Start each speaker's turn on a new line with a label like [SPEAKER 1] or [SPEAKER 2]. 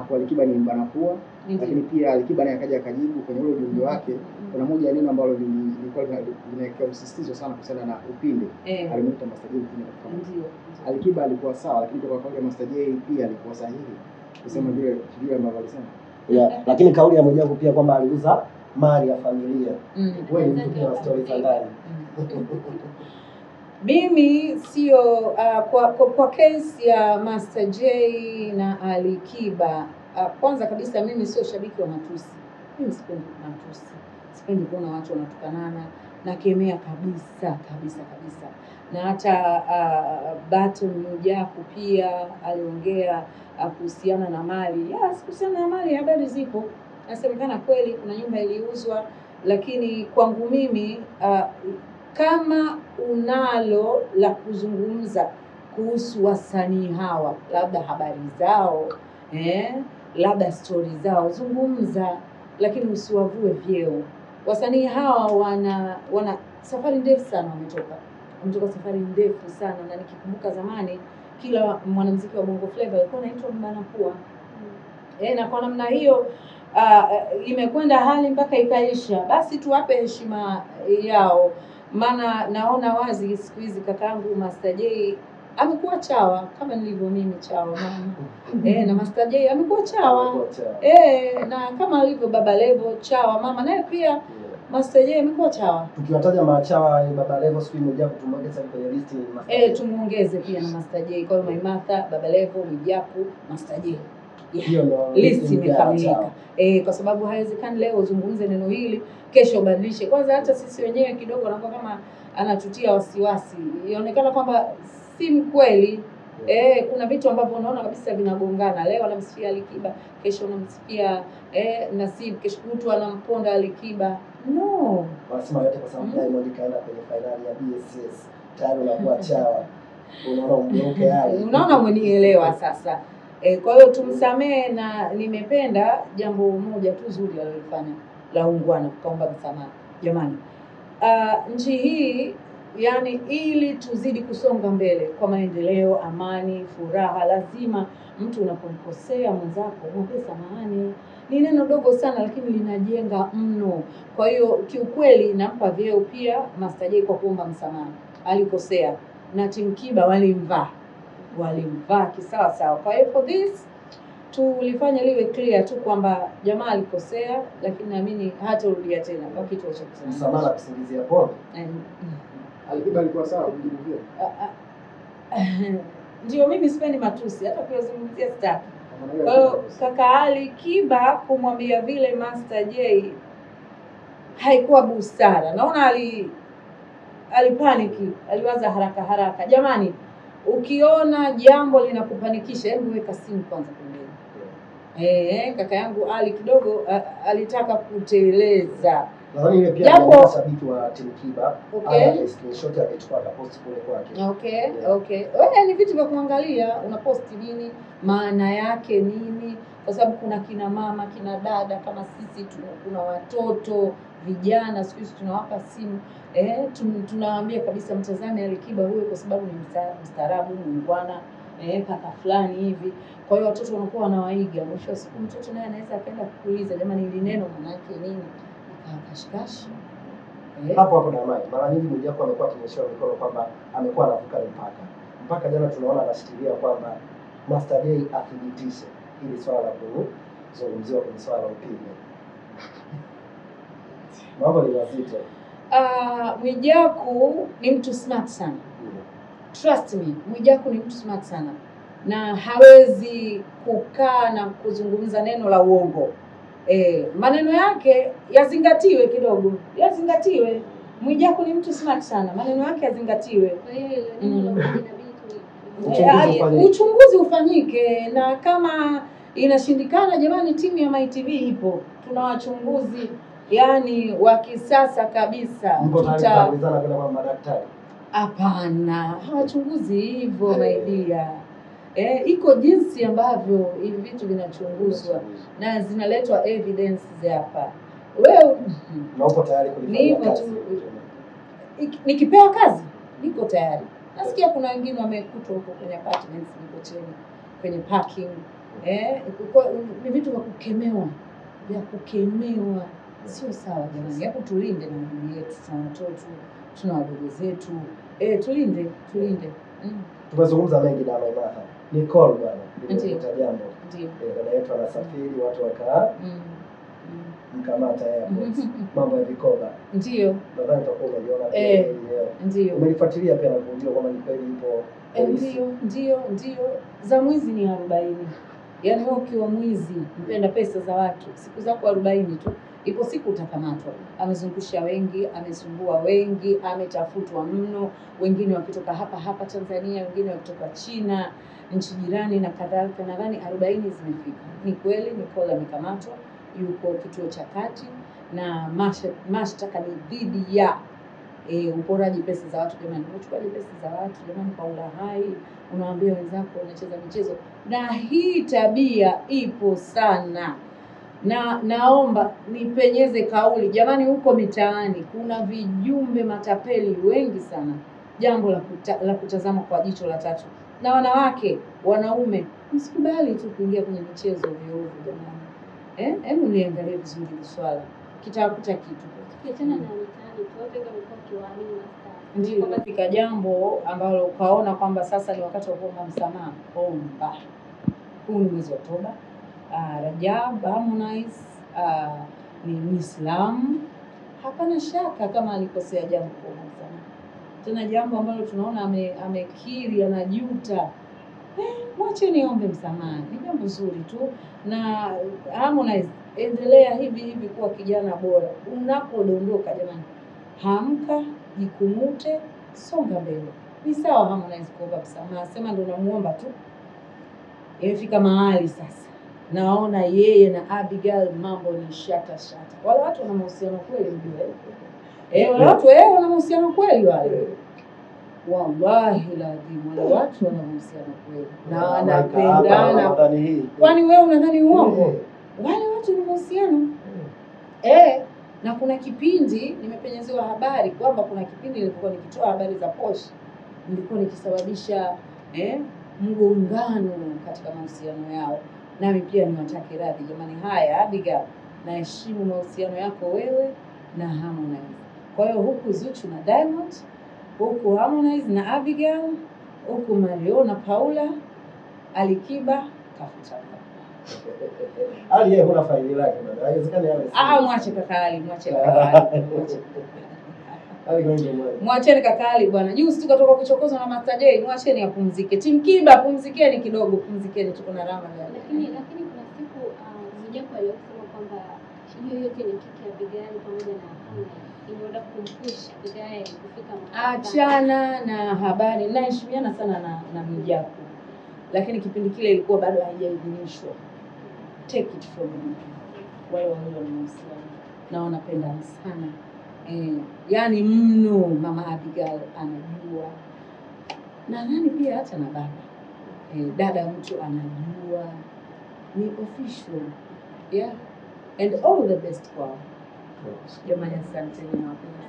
[SPEAKER 1] kwa Alikiba ni mbana pua, lakini pia Alikiba naye akaja akajibu kwenye ule ujumbe wake. Kuna moja ya neno ambalo lilikuwa linaweka msisitizo sana kuhusiana na upinde. Alimuita Master J upinde. Ndio. Alikiba alikuwa sawa, lakini kwa kauli ya Master J pia alikuwa sahihi. Kusema vile ambavyo alisema.
[SPEAKER 2] Lakini kauli ya Mwijaku pia kwamba aliuza mali ya familia. Wewe ni mtu wa story za ndani.
[SPEAKER 3] Mimi sio kwa case ya Master J na Alikiba. Kwanza kabisa mimi sio shabiki wa matusi. Mimi sipendi matusi. Sipendi kuona watu wanatukanana, na kemea kabisa. Na hata Baton Mwijaku pia aliongea kuhusiana na mali. Kuhusiana na mali habari zipo. Nasemekana kweli kuna nyumba iliuzwa, lakini kwangu mimi kama unalo la kuzungumza kuhusu wasanii hawa, labda habari zao, labda story zao, zungumza, lakini usiwavue vyeo. Wasanii hawa wana safari ndefu sana, wametoka safari ndefu sana, na nikikumbuka zamani kila mwanamuziki wa Bongo Flava alikuwa anaitwa mbana pua. Na kwa namna hiyo imekwenda hali mpaka ikaisha. Basi tuwape heshima yao. Maana naona wazi siku hizi kakaangu Master J amekuwa chawa kama nilivyo mimi chawa mama. Na Master J amekuwa chawa. Na kama alivyo Baba Levo chawa mama, naye pia Master J amekuwa chawa.
[SPEAKER 2] Tukiwataja machawa Baba Levo siku Mwijaku tumuongeze kwenye list ni Master J.
[SPEAKER 3] Tumuongeze pia na Master J. Kwa hiyo Maimartha, Baba Levo, Mwijaku, Master J.
[SPEAKER 2] Hiyo ndo
[SPEAKER 3] list imekamilika. Kwa sababu haiwezekani leo uzungumze neno hili kesho ubadilishe. Kwanza hata sisi wenyewe kidogo anakuwa kama anatutia wasiwasi. Inaonekana kwamba si mkweli. Kuna vitu ambavyo unaona kabisa vinagongana. Leo anamsifia Alikiba, kesho anamsifia Nasib, kesho mtu anamponda Alikiba. No.
[SPEAKER 2] Wanasema yote kwa sababu Diamond kaenda kwenye finali ya BSS. Tayari unakuwa chawa. Unaona umgeuke hali.
[SPEAKER 3] Unaona umenielewa sasa. Kwa hiyo tumsamee, na nimependa jambo moja tu zuri alilofanya la ungwana, kuomba msamaha. Jamani, nchi hii yani ili tuzidi kusonga mbele kwa maendeleo, amani, furaha, lazima mtu unapomkosea mwenzako umpe samahani. Ni neno dogo sana lakini linajenga mno. Kwa hiyo kiukweli nampa vyeo pia Master J kwa kuomba msamaha. Alikosea na Alikiba walimvaa kisawa sawa. Kwa hiyo for this tulifanya liwe clear tu kwamba jamaa alikosea, lakini naamini hata rudia tena kwa kitu cha kusema.
[SPEAKER 2] Msamaha kusingizia pombe.
[SPEAKER 1] Alikiba alikuwa sawa kujibu vile.
[SPEAKER 3] Ndio mimi sipendi matusi, hata kuyazungumzia sitaki. Kwa hiyo kaka Alikiba kumwambia vile Master J haikuwa busara. Naona alipaniki, aliwaza haraka. Jamani, ukiona jambo linakupanikisha, hebu weka simu kwanza pembeni. Kaka yangu Ali kidogo alitaka kuteleza.
[SPEAKER 2] Nadhani ile pia ni mashabiki wa Alikiba. Ana screenshot akachukua post kule kwake.
[SPEAKER 3] Ni vitu vya kuangalia, unaposti nini, maana yake nini, kwa sababu kuna kina mama, kina dada kama sisi, kuna watoto, vijana, sisi tunawapa simu. Tunawaambia kabisa mtazame Alikiba huyo kwa sababu ni mstaarabu, muungwana, kaka fulani hivi. Kwa hiyo watoto wanakuwa wanawaiga. Mwisho wa siku mtoto naye anaweza akaenda kuuliza, jamani hili neno maana yake nini? Kashikashi.
[SPEAKER 2] Hapo na mara nyingi Mwijaku amekuwa akinyoshewa mikono kwamba amekuwa anavuka mpaka jana tunaona anashikilia kwamba Master J athibitishe hili swala la kuzungumziwa kwenye swala la upinde. Mambo ni mazito.
[SPEAKER 3] Mwijaku ni mtu smart sana. Trust me, Mwijaku ni mtu smart sana. Na hawezi kukaa na kuzungumza neno la uongo. Maneno yake yazingatiwe kidogo. Yazingatiwe. Mwijaku ni mtu smart sana. Maneno yake yazingatiwe. Uchunguzi ufanyike, na kama inashindikana, jamani, timu ya MyTV ipo. Tuna wachunguzi yani wa kisasa kabisa.
[SPEAKER 2] Tutaulizana kwa madaktari.
[SPEAKER 3] Hapana, hawachunguzi hivyo my dear. Iko jinsi ambavyo hivi vitu vinachunguzwa na zinaletwa evidence hapa. Wewe
[SPEAKER 2] uko tayari kulifanya kazi?
[SPEAKER 3] Nikipewa kazi niko tayari. Nasikia kuna wengine wamekutwa huko kwenye apartments niko chini kwenye parking, Ni vitu vya kukemewa, sio sawa jamani. Hapo tulinde na ndugu yetu, tuna watoto, tuna wadogo zetu, tulinde.
[SPEAKER 2] Tumezungumza mengi na Mama Nicole bwana, nilipata jambo.
[SPEAKER 3] Ndio.
[SPEAKER 2] Dada yetu anasafiri, watu wakaa mkamata airport. Mambo ya vikoba.
[SPEAKER 3] Ndio.
[SPEAKER 2] Nadhani tutakuwa unajiona leo.
[SPEAKER 3] Ndio.
[SPEAKER 2] Umenifuatilia pia na kujua kwamba ni kweli ipo.
[SPEAKER 3] Ndio. Za mwizi ni 40. Yaani wewe ukiwa mwizi, mpenda pesa za watu, siku zako 40 tu. Ipo siku utakamatwa. Amezungusha wengi, amesumbua wengi, ametafutwa mno, wengine wakitoka hapa Tanzania, wengine wakitoka China, nchi jirani na kadhalika. Nadhani 40 zimefika. Ni kweli Nicole amekamatwa, yuko kituo cha kati na mashtaka ni dhidi ya uporaji pesa za watu. Jamani, unachukuaje pesa za watu jamani? Paula hai, unawaambia wenzako unacheza michezo, na hii tabia ipo sana. Na naomba nipenyeze kauli jamani, huko mitaani kuna vijumbe matapeli wengi sana. Jambo la kutazama kwa jicho la tatu. Na wanawake, wanaume, msikubali tu kuingia kwenye michezo ovyo jamani. Hebu niangalie vizuri swala. Kitakuta kitu.
[SPEAKER 4] Kiachana na mitaani, tuwape kwa kiwaamini Master.
[SPEAKER 3] Ndio kama fika jambo ambalo ukaona kwamba sasa ni wakati wa kuomba msamaha, omba. Huu ni mwezi wa Oktoba. Rajab, Harmonize ni Muislamu, hapana shaka kama alikosea jambo kwa msamaha. Tena jambo ambalo tunaona amekiri, anajuta, mwache niombe msamaha, ni jambo zuri tu. Na Harmonize, endelea hivi kuwa kijana bora. Unapodondoka jamani, hamka, jikumute, songa mbele. Ni sawa Harmonize kuomba msamaha, sema ndio namuomba tu. Imefika mahali sasa naona yeye na Abigail mambo ni shata. Wale watu wana mahusiano kweli ndio. Wale watu wana mahusiano kweli wale. Wallahi lazima wale watu wana mahusiano kweli. Na wanapendana. Kwani wewe unadhani uongo? Wale watu ni mahusiano. Na kuna kipindi nimepenyezewa habari kwamba kuna kipindi nilikuwa nikitoa habari za Posh, nilikuwa nikisababisha mgongano katika mahusiano yao. Nami pia niwatake radhi jamani. Haya Abigail, naheshimu mahusiano yako wewe na Harmonize. Kwa hiyo huku Zuchu na Diamond, huku Harmonize na Abigail, huku Mario na Paula, Alikiba kafuta.
[SPEAKER 2] Ali yeye huna faili lake bwana. Haiwezekani yale.
[SPEAKER 3] Mwache kaka Ali. Mwacheni kaka Ali bwana. Juzi tukatoka kuchokozwa na Master J, mwacheni apumzike. Team Kiba pumzikeni kidogo, pumzikeni, tuko na Rama leo.
[SPEAKER 4] Lakini kuna siku Mwijaku alisema kwamba hiyo yote ni kiki ya Abigail pamoja na Harmonize. Inaenda kumpush Abigail kufika mahali. Achana
[SPEAKER 3] na habari. Naheshimiana sana na Mwijaku. Lakini kipindi kile ilikuwa bado haijaidhinishwa. Take it from me. Wale wanaohusiana na wanapendana sana. Yani mno Mama Abigail anajua. Na nani pia hata na baba. Dada mtu anajua. Ni official. Yeah. And all the best kwa. Jamani asante na wapenda.